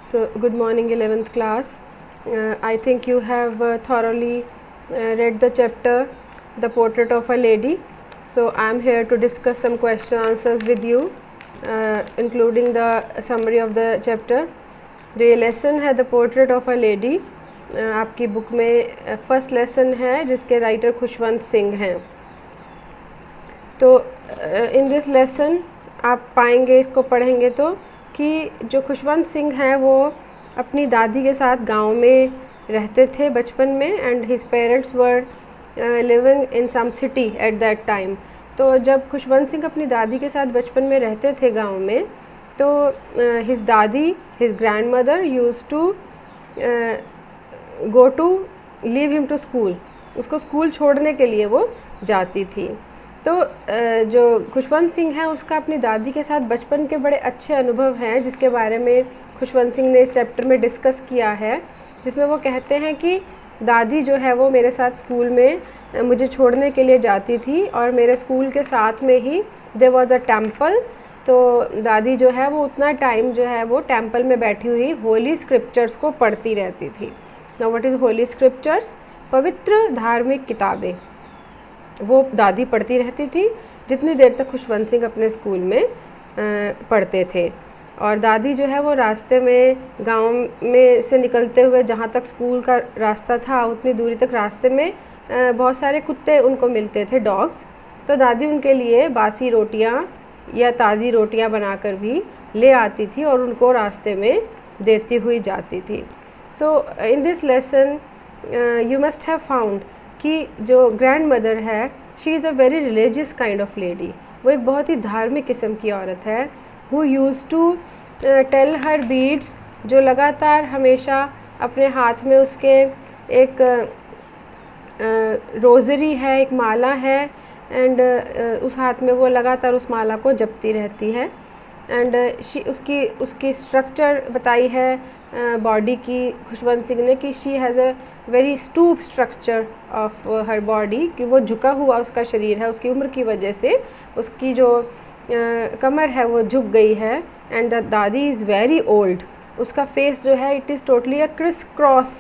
So, good morning, 11th class. I think you have thoroughly read the chapter The Portrait of a Lady. So, I am here to discuss some question answers with you, including the summary of the chapter. जो ये lesson है the portrait of a lady, आपकी book में first lesson है जिसके writer Khushwant Singh हैं. तो इन this lesson आप पाएंगे, इसको पढ़ेंगे तो, कि जो खुशवंत सिंह हैं वो अपनी दादी के साथ गांव में रहते थे बचपन में, and his parents were living in some city at that time. तो जब खुशवंत सिंह अपनी दादी के साथ बचपन में रहते थे गांव में, तो हिज दादी, his grandmother used to go to leave him to school. उसको स्कूल छोड़ने के लिए वो जाती थी. तो जो खुशवंत सिंह है उसका अपनी दादी के साथ बचपन के बड़े अच्छे अनुभव हैं, जिसके बारे में खुशवंत सिंह ने इस चैप्टर में डिस्कस किया है, जिसमें वो कहते हैं कि दादी जो है वो मेरे साथ स्कूल में मुझे छोड़ने के लिए जाती थी, और मेरे स्कूल के साथ में ही देयर वाज अ टेम्पल. तो दादी जो है वो उतना टाइम जो है वो टेम्पल में बैठी हुई होली स्क्रिप्चर्स को पढ़ती रहती थी. Now what is Holi scriptures? पवित्र धार्मिक किताबें वो दादी पढ़ती रहती थी जितनी देर तक खुशवंत सिंह अपने स्कूल में पढ़ते थे. और दादी जो है वो रास्ते में, गांव में से निकलते हुए जहाँ तक स्कूल का रास्ता था उतनी दूरी तक रास्ते में बहुत सारे कुत्ते उनको मिलते थे, डॉग्स. तो दादी उनके लिए बासी रोटियाँ या ताज़ी रोटियाँ बनाकर भी ले आती थी और उनको रास्ते में देती हुई जाती थी. So in this lesson you must have found कि जो ग्रैंड मदर है, she is a very religious kind of lady. वो एक बहुत ही धार्मिक किस्म की औरत है. Who used to tell her beads, जो लगातार हमेशा अपने हाथ में उसके एक रोज़री है, एक माला है, एंड उस हाथ में वो लगातार उस माला को जपती रहती है. एंड उसकी स्ट्रक्चर बताई है बॉडी की खुशवंत सिंह ने, कि she has a very stoop structure of her body, कि वो झुका हुआ उसका शरीर है. उसकी उम्र की वजह से उसकी जो कमर है वो झुक गई है. एंड द दादी इज़ वेरी ओल्ड. उसका फेस जो है it is totally a criss cross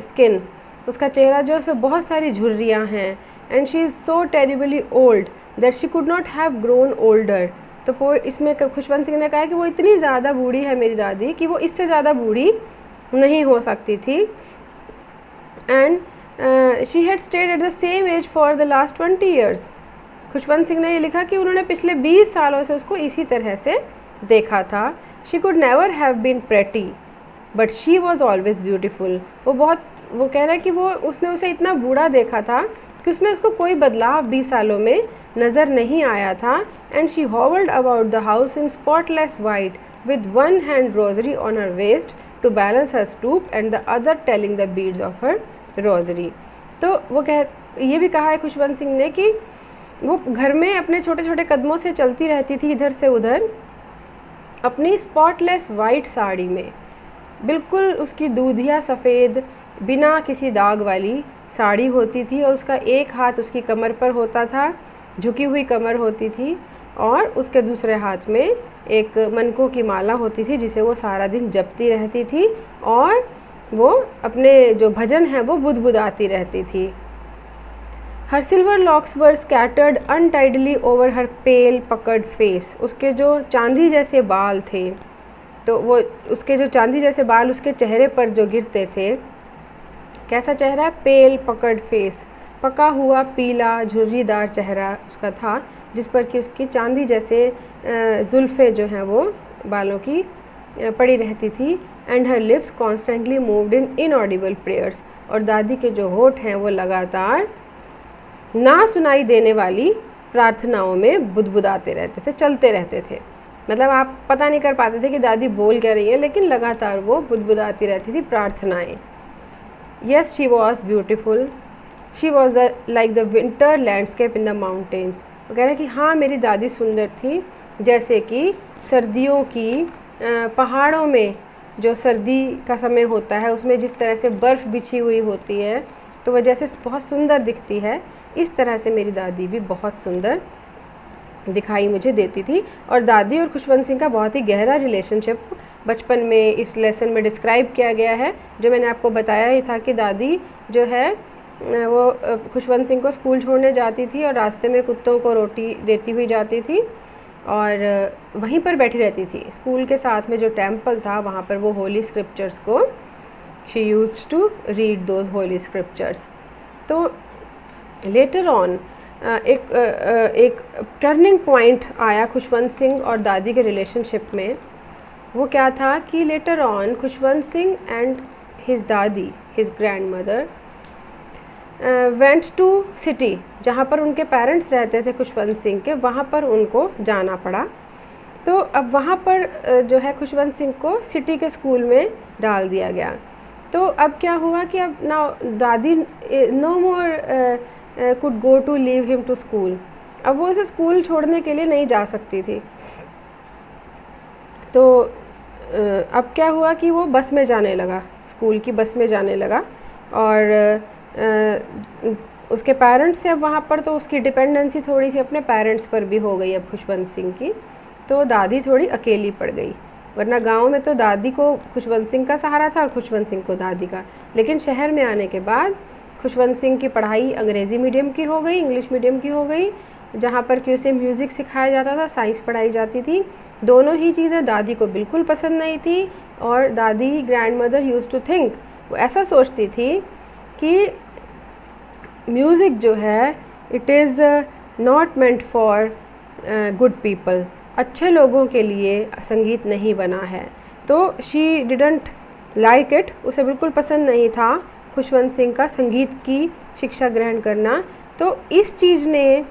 skin. उसका चेहरा जो है उसमें बहुत सारी झुर्रियाँ हैं. And she is so terribly old that she could not have grown older. तो इसमें खुशवंत सिंह ने कहा कि वो इतनी ज़्यादा बूढ़ी है मेरी दादी कि वो इससे ज़्यादा बूढ़ी नहीं हो सकती थी. And she had stayed at the same age for the last 20 years. Khushwant Singh ने ये लिखा कि उन्होंने पिछले 20 सालों से उसको इसी तरह से देखा था. She could never have been pretty but she was always beautiful. वो कह रहा है कि उसने उसे इतना बूढ़ा देखा था कि उसमें उसको कोई बदलाव 20 सालों में नज़र नहीं आया था. And she hovered about the house in spotless white with one hand rosary on her waist to balance her stoop and the other telling the beads of her rosary. तो वो ये भी कहा है खुशवंत सिंह ने कि वो घर में अपने छोटे छोटे कदमों से चलती रहती थी इधर से उधर, अपनी स्पॉटलेस वाइट साड़ी में, बिल्कुल उसकी दूधिया सफ़ेद बिना किसी दाग वाली साड़ी होती थी. और उसका एक हाथ उसकी कमर पर होता था, झुकी हुई कमर होती थी, और उसके दूसरे हाथ में एक मनकों की माला होती थी जिसे वो सारा दिन जपती रहती थी, और वो अपने जो भजन है वो बुदबुदाती रहती थी. हर सिल्वर लॉक्स वर स्कैटर्ड अनटाइडली ओवर हर पेल पकड़ फेस. उसके जो चांदी जैसे बाल थे, तो वो उसके जो चांदी जैसे बाल उसके चेहरे पर जो गिरते थे. कैसा चेहरा है? पेल पकड़ फेस, पका हुआ पीला झुर्रीदार चेहरा उसका था, जिस पर कि उसकी चांदी जैसे जुल्फ़ें जो हैं वो बालों की पड़ी रहती थी. And her lips constantly moved in inaudible prayers. और दादी के जो होठ हैं वो लगातार ना सुनाई देने वाली प्रार्थनाओं में बुदबुदाते रहते थे, चलते रहते थे. मतलब आप पता नहीं कर पाते थे कि दादी बोल क्या रही है, लेकिन लगातार वो बुदबुदाती रहती थी प्रार्थनाएं. Yes, she was beautiful. She was like the winter landscape in the mountains. वो कह रहे हैं कि हाँ मेरी दादी सुंदर थी, जैसे कि सर्दियों की पहाड़ों में जो सर्दी का समय होता है उसमें जिस तरह से बर्फ़ बिछी हुई होती है तो वह जैसे बहुत सुंदर दिखती है, इस तरह से मेरी दादी भी बहुत सुंदर दिखाई मुझे देती थी. और दादी और खुशवंत सिंह का बहुत ही गहरा रिलेशनशिप बचपन में इस लेसन में डिस्क्राइब किया गया है, जो मैंने आपको बताया ही था कि दादी जो है वो खुशवंत सिंह को स्कूल छोड़ने जाती थी और रास्ते में कुत्तों को रोटी देती हुई जाती थी और वहीं पर बैठी रहती थी। स्कूल के साथ में जो टेम्पल था वहाँ पर वो होली स्क्रिप्चर्स को she used to read those holy scriptures. तो लेटर ऑन एक टर्निंग पॉइंट आया खुशवंत सिंह और दादी के रिलेशनशिप में। वो क्या था कि letter on Khushwant Singh and his दादी, his grandmother, went to city, जहाँ पर उनके पेरेंट्स रहते थे खुशवंत सिंह के, वहाँ पर उनको जाना पड़ा। तो अब वहाँ पर जो है खुशवंत सिंह को सिटी के स्कूल में डाल दिया गया। तो अब क्या हुआ कि अब ना दादी no more could go to leave him to school, अब वो उसे स्कूल छोड़ने के लिए नहीं जा सकती थी। तो अब क्या हुआ कि वो बस में जाने लगा, स्कूल की बस में जाने लगा और उसके पेरेंट्स से अब वहाँ पर तो उसकी डिपेंडेंसी थोड़ी सी अपने पेरेंट्स पर भी हो गई अब खुशवंत सिंह की। तो दादी थोड़ी अकेली पड़ गई, वरना गांव में तो दादी को खुशवंत सिंह का सहारा था और खुशवंत सिंह को दादी का। लेकिन शहर में आने के बाद खुशवंत सिंह की पढ़ाई अंग्रेज़ी मीडियम की हो गई, इंग्लिश मीडियम की हो गई, जहाँ पर कि उसे म्यूज़िक सिखाया जाता था, साइंस पढ़ाई जाती थी। दोनों ही चीज़ें दादी को बिल्कुल पसंद नहीं थी और दादी grandmother use to think, वो ऐसा सोचती थी कि म्यूज़िक जो है it is not meant for good people, अच्छे लोगों के लिए संगीत नहीं बना है। तो शी डिडंट लाइक इट, उसे बिल्कुल पसंद नहीं था खुशवंत सिंह का संगीत की शिक्षा ग्रहण करना। तो इस चीज़ ने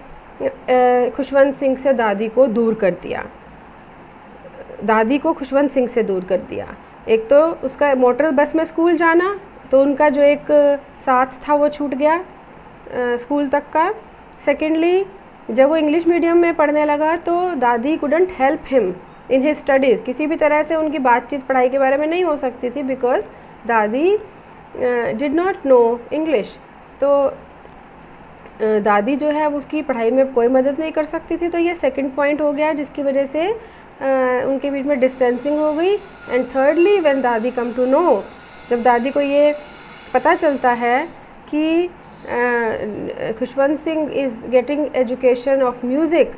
खुशवंत सिंह से दादी को दूर कर दिया, दादी को खुशवंत सिंह से दूर कर दिया। एक तो उसका मोटर बस में स्कूल जाना, तो उनका जो एक साथ था वो छूट गया स्कूल तक का। सेकेंडली, जब वो इंग्लिश मीडियम में पढ़ने लगा तो दादी couldn't help him in his studies, किसी भी तरह से उनकी बातचीत पढ़ाई के बारे में नहीं हो सकती थी बिकॉज दादी डिड नॉट नो इंग्लिश। तो दादी जो है उसकी पढ़ाई में कोई मदद नहीं कर सकती थी। तो ये सेकंड पॉइंट हो गया जिसकी वजह से उनके बीच में डिस्टेंसिंग हो गई। एंड थर्डली, व्हेन दादी कम टू नो, जब दादी को ये पता चलता है कि Khushwant Singh is getting education of music,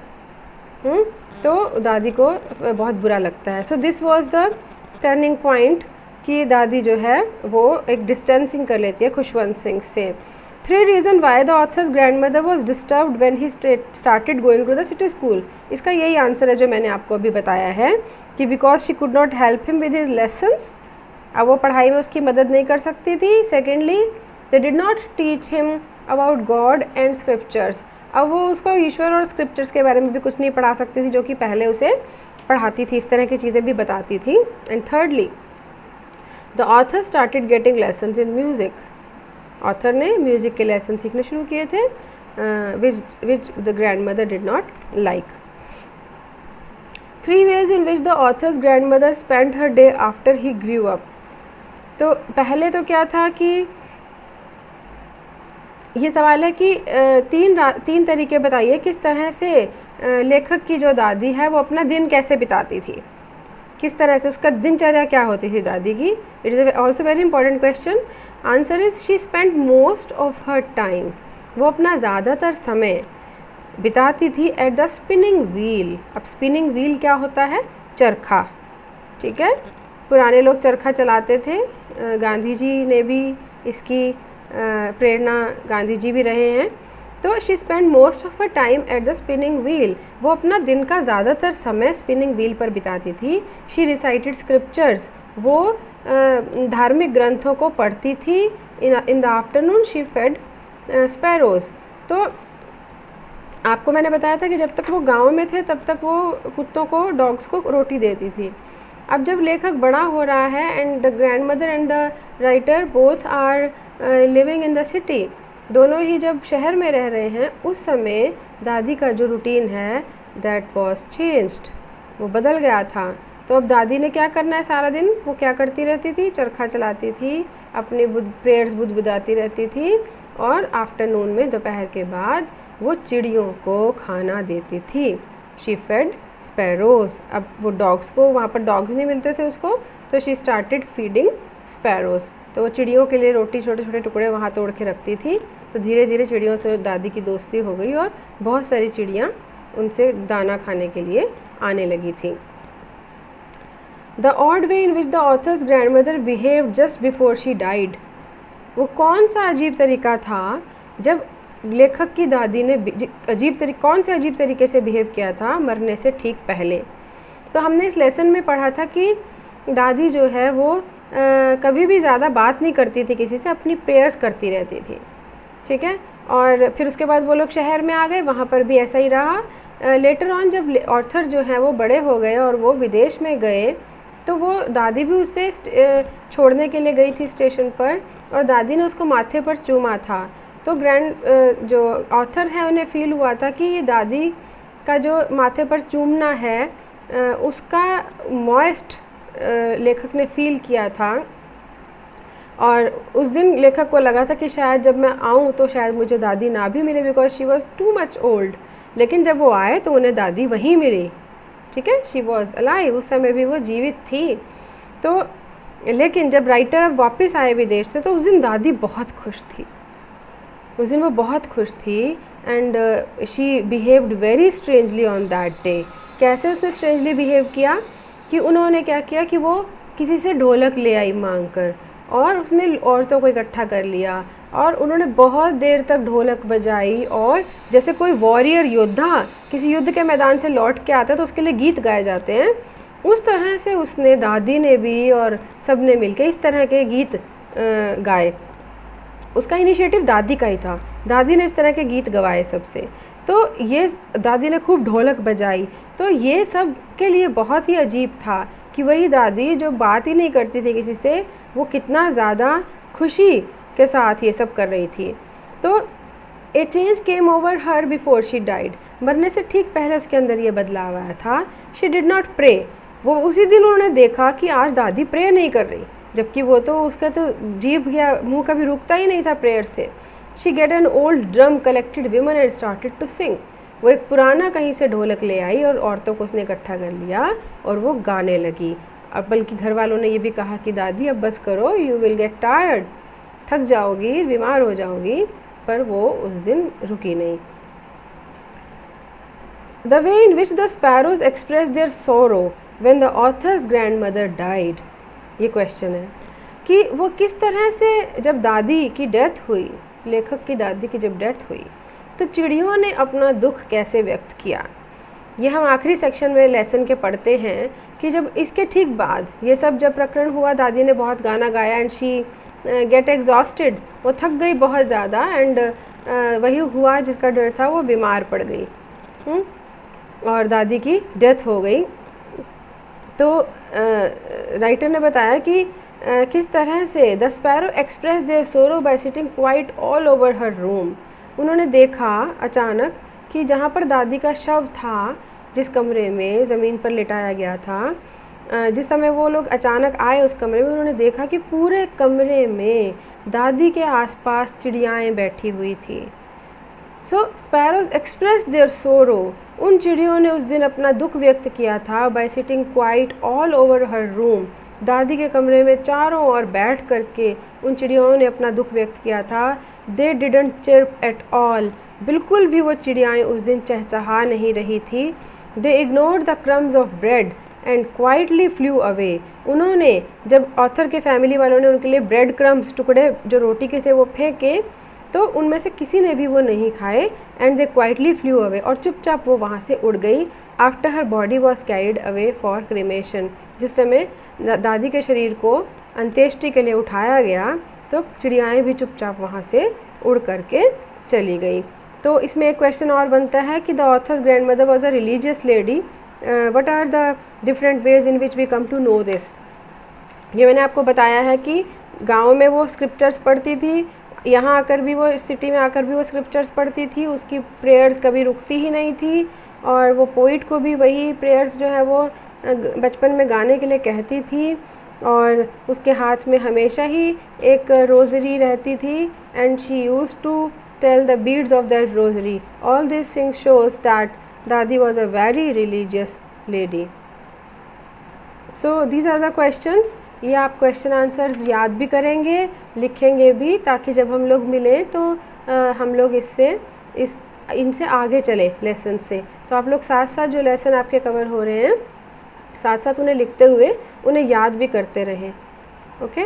तो दादी को बहुत बुरा लगता है। So this was the turning point कि दादी जो है वो एक डिस्टेंसिंग कर लेती है खुशवंत सिंह से। 3 reasons why the author's grandmother was disturbed when he started going to the city school। इसका यही आंसर है जो मैंने आपको अभी बताया है कि because she could not help him with his lessons, अब वो पढ़ाई में उसकी मदद नहीं कर सकती थी। Secondly, they did not teach him about God and scriptures, अब वो उसको ईश्वर और स्क्रिप्चर्स के बारे में भी कुछ नहीं पढ़ा सकती थी जो कि पहले उसे पढ़ाती थी, इस तरह की चीज़ें भी बताती थी। And thirdly, the author started getting lessons in music, author ने म्यूज़िक के लेसन सीखने शुरू किए थे which the grand mother did not like. 3 ways in which the author's grandmother spent her day after he grew up। तो पहले तो क्या था कि ये सवाल है कि तीन तरीके बताइए किस तरह से लेखक की जो दादी है वो अपना दिन कैसे बिताती थी, किस तरह से उसका दिनचर्या क्या होती थी दादी की। It is also very important question. Answer is she spend most of her time, वो अपना ज़्यादातर समय बिताती थी एट द स्पिनिंग व्हील। अब स्पिनिंग व्हील क्या होता है? चरखा, ठीक है, पुराने लोग चरखा चलाते थे, गांधी जी ने भी इसकी प्रेरणा, गांधी जी भी रहे हैं। तो she spend most of her time at the spinning wheel, वो अपना दिन का ज़्यादातर समय स्पिनिंग व्हील पर बिताती थी। शी रिसाइटेड स्क्रिप्चर्स, वो धार्मिक ग्रंथों को पढ़ती थी। In the afternoon she fed sparrows. तो आपको मैंने बताया था कि जब तक वो गांव में थे तब तक वो कुत्तों को, डॉग्स को रोटी देती थी। अब जब लेखक बड़ा हो रहा है and the grandmother and the writer both are living in the city, दोनों ही जब शहर में रह रहे हैं, उस समय दादी का जो रूटीन है दैट वॉज चेंज्ड, वो बदल गया था। तो अब दादी ने क्या करना है सारा दिन? वो क्या करती रहती थी? चरखा चलाती थी, अपनी प्रेयर्स बुदबुदाती रहती थी और आफ्टरनून में, दोपहर के बाद, वो चिड़ियों को खाना देती थी। She fed sparrows. अब वो डॉग्स को, वहाँ पर डॉग्स नहीं मिलते थे उसको, तो शी स्टार्टेड फीडिंग स्पैरोज। तो वो चिड़ियों के लिए रोटी छोटे छोटे टुकड़े वहाँ तोड़ के रखती थी। तो धीरे धीरे चिड़ियों से दादी की दोस्ती हो गई और बहुत सारी चिड़ियाँ उनसे दाना खाने के लिए आने लगी थी। The odd way in which the author's grandmother behave just before she died. वो कौन सा अजीब तरीका था जब लेखक की दादी ने कौन से अजीब तरीके से बिहेव किया था मरने से ठीक पहले। तो हमने इस लेसन में पढ़ा था कि दादी जो है वो कभी भी ज़्यादा बात नहीं करती थी किसी से, अपनी प्रेयर्स करती रहती थी, ठीक है। और फिर उसके बाद वो लोग शहर में आ गए, वहाँ पर भी ऐसा ही रहा। लेटर ऑन जब ऑथर जो है वो बड़े हो गए और वो विदेश में गए, तो वो दादी भी उससे छोड़ने के लिए गई थी स्टेशन पर, और दादी ने उसको माथे पर चूमा था। तो जो ऑथर है उन्हें फील हुआ था कि ये दादी का जो माथे पर चूमना है उसका मॉइस्ट लेखक ने फील किया था। और उस दिन लेखक को लगा था कि शायद जब मैं आऊँ तो शायद मुझे दादी ना भी मिले, because she was too much old. लेकिन जब वो आए तो उन्हें दादी वहीं मिली, ठीक है, शी वॉज अलाइव, उस समय भी वो जीवित थी। तो लेकिन जब राइटर अब वापस आए विदेश से, तो उस दिन दादी बहुत खुश थी, उस दिन वो बहुत खुश थी। And she behaved very strangely on that day. कैसे उसने स्ट्रेंजली बिहेव किया कि उन्होंने क्या किया कि वो किसी से ढोलक ले आई मांग कर, और उसने औरतों को इकट्ठा कर लिया और उन्होंने बहुत देर तक ढोलक बजाई, और जैसे कोई वॉरियर योद्धा किसी युद्ध के मैदान से लौट के आता है तो उसके लिए गीत गाए जाते हैं, उस तरह से उसने, दादी ने भी और सब ने मिलकर इस तरह के गीत गाए। उसका इनिशिएटिव दादी का ही था, दादी ने इस तरह के गीत गवाए सबसे। तो ये दादी ने खूब ढोलक बजाई। तो ये सब के लिए बहुत ही अजीब था कि वही दादी जो बात ही नहीं करती थी किसी से, वो कितना ज़्यादा खुशी के साथ ये सब कर रही थी। तो ए change came over her before she died. मरने से ठीक पहले उसके अंदर ये बदलाव आया था। She did not pray. वो उसी दिन उन्होंने देखा कि आज दादी प्रे नहीं कर रही, जबकि वो तो उसका तो जीभ या मुंह कभी रुकता ही नहीं था प्रेयर से। She get an old drum, collected women and started to sing. वो एक पुराना कहीं से ढोलक ले आई और औरतों को उसने इकट्ठा कर लिया और वो गाने लगी। अब बल्कि घर वालों ने ये भी कहा कि दादी अब बस करो, यू विल गेट टायर्ड, थक जाओगी, बीमार हो जाओगी, पर वो उस दिन रुकी नहीं। The way in which the sparrows express their sorrow when the author's grandmother died. ये क्वेश्चन है कि वो किस तरह से, जब दादी की डेथ हुई, लेखक की दादी की जब डेथ हुई, तो चिड़ियों ने अपना दुख कैसे व्यक्त किया। ये हम आखिरी सेक्शन में लेसन के पढ़ते हैं कि जब इसके ठीक बाद ये सब जब प्रकरण हुआ, दादी ने बहुत गाना गाया एंड शी गेट एग्जॉस्टेड, वो थक गई बहुत ज़्यादा, एंड वही हुआ जिसका डर था, वो बीमार पड़ गई और दादी की डेथ हो गई। तो राइटर ने बताया कि किस तरह से द स्पैरो एक्सप्रेस देयर सोरो bye sitting quite all over हर रूम। उन्होंने देखा अचानक कि जहाँ पर दादी का शव था, जिस कमरे में ज़मीन पर लिटाया गया था, जिस समय वो लोग अचानक आए उस कमरे में, उन्होंने देखा कि पूरे कमरे में दादी के आसपास चिड़ियाएँ बैठी हुई थी। सो स्पैरोज एक्सप्रेस देयर सोरो। उन चिड़ियों ने उस दिन अपना दुख व्यक्त किया था bye sitting quite all over हर रूम। दादी के कमरे में चारों ओर बैठ करके उन चिड़ियों ने अपना दुख व्यक्त किया था। They didn't chirp at all. बिल्कुल भी वो चिड़ियाएँ उस दिन चहचहा नहीं रही थी। They ignored the crumbs of bread and quietly flew away. उन्होंने, जब ऑथर के फैमिली वालों ने उनके लिए ब्रेड क्रम्स, टुकड़े जो रोटी के थे, वो फेंके, तो उनमें से किसी ने भी वो नहीं खाए। And they quietly flew away, और चुपचाप वो वहाँ से उड़ गई। After her body was carried away for cremation. जिस समय दादी के शरीर को अंत्येष्टि के लिए उठाया गया, तो चिड़ियाएँ भी चुपचाप वहाँ से उड़ करके चली गई। तो इसमें एक क्वेश्चन और बनता है कि the author's grandmother was a religious lady. What are the different ways in which we come to know this. ये मैंने आपको बताया है कि गाँव में वो स्क्रिप्चर्स पढ़ती थी, यहाँ आकर भी वो, सिटी में आकर भी वो स्क्रिप्चर्स पढ़ती थी, उसकी प्रेयर्स कभी रुकती ही नहीं थी, और वो पोइट को भी वही प्रेयर्स जो है वो बचपन में गाने के लिए कहती थी, और उसके हाथ में हमेशा ही एक रोज़री रहती थी, and she used to tell the beads of that rosary. All this things shows that दादी was a very religious lady. So these are the questions. ये आप क्वेश्चन आंसर्स याद भी करेंगे, लिखेंगे भी, ताकि जब हम लोग मिलें तो हम लोग इनसे आगे चले लेसन से। तो आप लोग साथ साथ जो लेसन आपके कवर हो रहे हैं, साथ साथ उन्हें लिखते हुए उन्हें याद भी करते रहें। ओके।